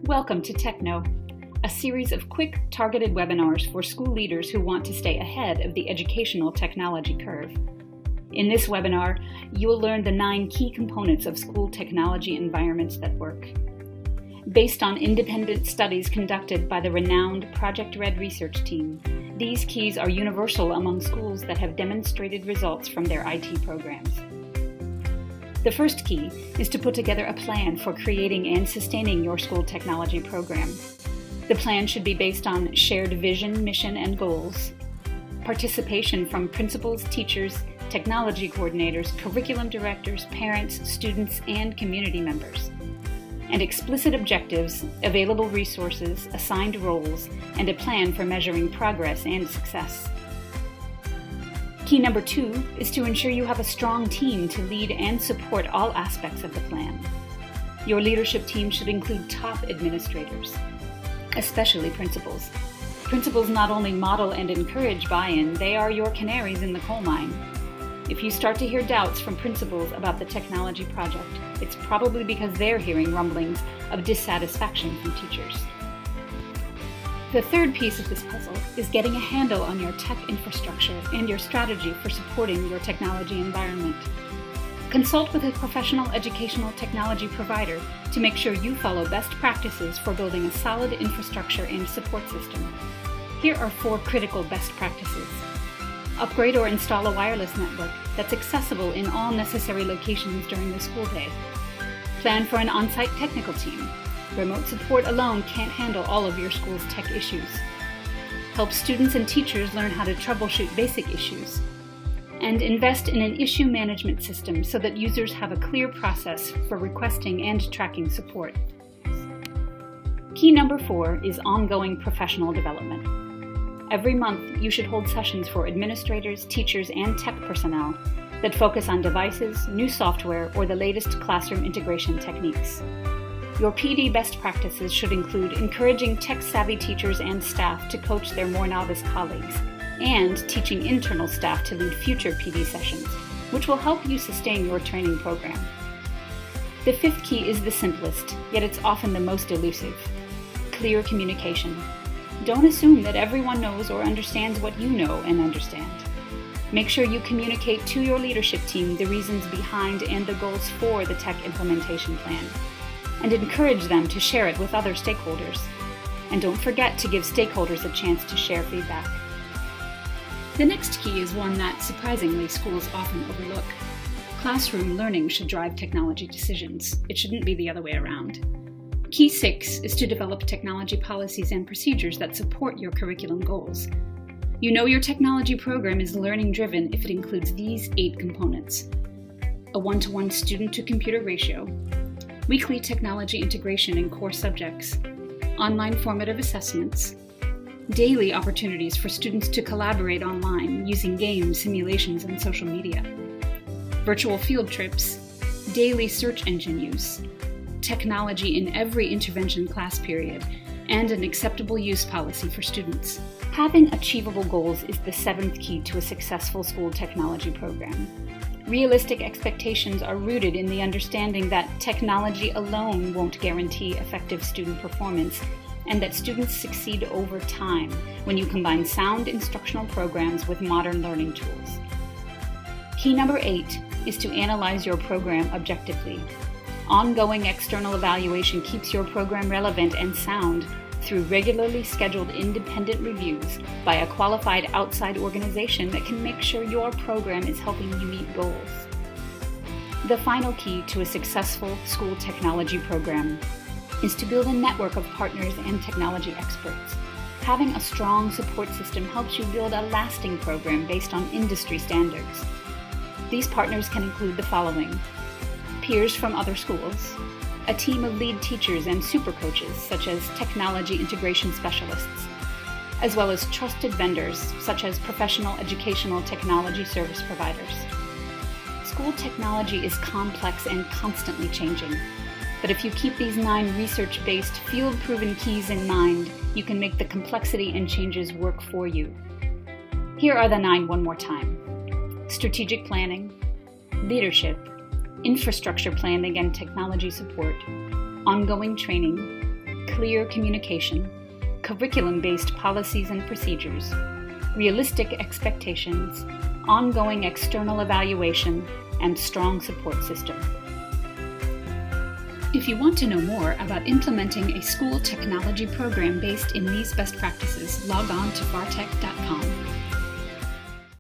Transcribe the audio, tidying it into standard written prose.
Welcome to Techno, a series of quick, targeted webinars for school leaders who want to stay ahead of the educational technology curve. In this webinar, you will learn the 9 key components of school technology environments that work. Based on independent studies conducted by the renowned Project Red research team, these keys are universal among schools that have demonstrated results from their IT programs. The first key is to put together a plan for creating and sustaining your school technology program. The plan should be based on shared vision, mission, and goals, participation from principals, teachers, technology coordinators, curriculum directors, parents, students, and community members, and explicit objectives, available resources, assigned roles, and a plan for measuring progress and success. Key number 2 is to ensure you have a strong team to lead and support all aspects of the plan. Your leadership team should include top administrators, especially principals. Principals not only model and encourage buy-in, they are your canaries in the coal mine. If you start to hear doubts from principals about the technology project, it's probably because they're hearing rumblings of dissatisfaction from teachers. The third piece of this puzzle is getting a handle on your tech infrastructure and your strategy for supporting your technology environment. Consult with a professional educational technology provider to make sure you follow best practices for building a solid infrastructure and support system. Here are 4 critical best practices. Upgrade or install a wireless network that's accessible in all necessary locations during the school day. Plan for an on-site technical team. Remote support alone can't handle all of your school's tech issues. Help students and teachers learn how to troubleshoot basic issues. And invest in an issue management system so that users have a clear process for requesting and tracking support. Key number 4 is ongoing professional development. Every month, you should hold sessions for administrators, teachers, and tech personnel that focus on devices, new software, or the latest classroom integration techniques. Your PD best practices should include encouraging tech-savvy teachers and staff to coach their more novice colleagues, and teaching internal staff to lead future PD sessions, which will help you sustain your training program. The 5th key is the simplest, yet it's often the most elusive: clear communication. Don't assume that everyone knows or understands what you know and understand. Make sure you communicate to your leadership team the reasons behind and the goals for the tech implementation plan, and encourage them to share it with other stakeholders. And don't forget to give stakeholders a chance to share feedback. The next key is one that, surprisingly, schools often overlook. Classroom learning should drive technology decisions. It shouldn't be the other way around. Key 6 is to develop technology policies and procedures that support your curriculum goals. You know your technology program is learning-driven if it includes these 8 components: a 1-to-1 student-to-computer ratio, weekly technology integration in core subjects, online formative assessments, daily opportunities for students to collaborate online using games, simulations, and social media, virtual field trips, daily search engine use, technology in every intervention class period, and an acceptable use policy for students. Having achievable goals is the 7th key to a successful school technology program. Realistic expectations are rooted in the understanding that technology alone won't guarantee effective student performance, and that students succeed over time when you combine sound instructional programs with modern learning tools. Key number 8 is to analyze your program objectively. Ongoing external evaluation keeps your program relevant and sound through regularly scheduled independent reviews by a qualified outside organization that can make sure your program is helping you meet goals. The final key to a successful school technology program is to build a network of partners and technology experts. Having a strong support system helps you build a lasting program based on industry standards. These partners can include the following: peers from other schools, a team of lead teachers and super coaches such as technology integration specialists, as well as trusted vendors such as professional educational technology service providers. School technology is complex and constantly changing, but if you keep these 9 research-based, field-proven keys in mind, you can make the complexity and changes work for you. Here are the 9 one more time: strategic planning, leadership, infrastructure planning and technology support, ongoing training, clear communication, curriculum-based policies and procedures, realistic expectations, ongoing external evaluation, and strong support system. If you want to know more about implementing a school technology program based in these best practices, log on to vartek.com.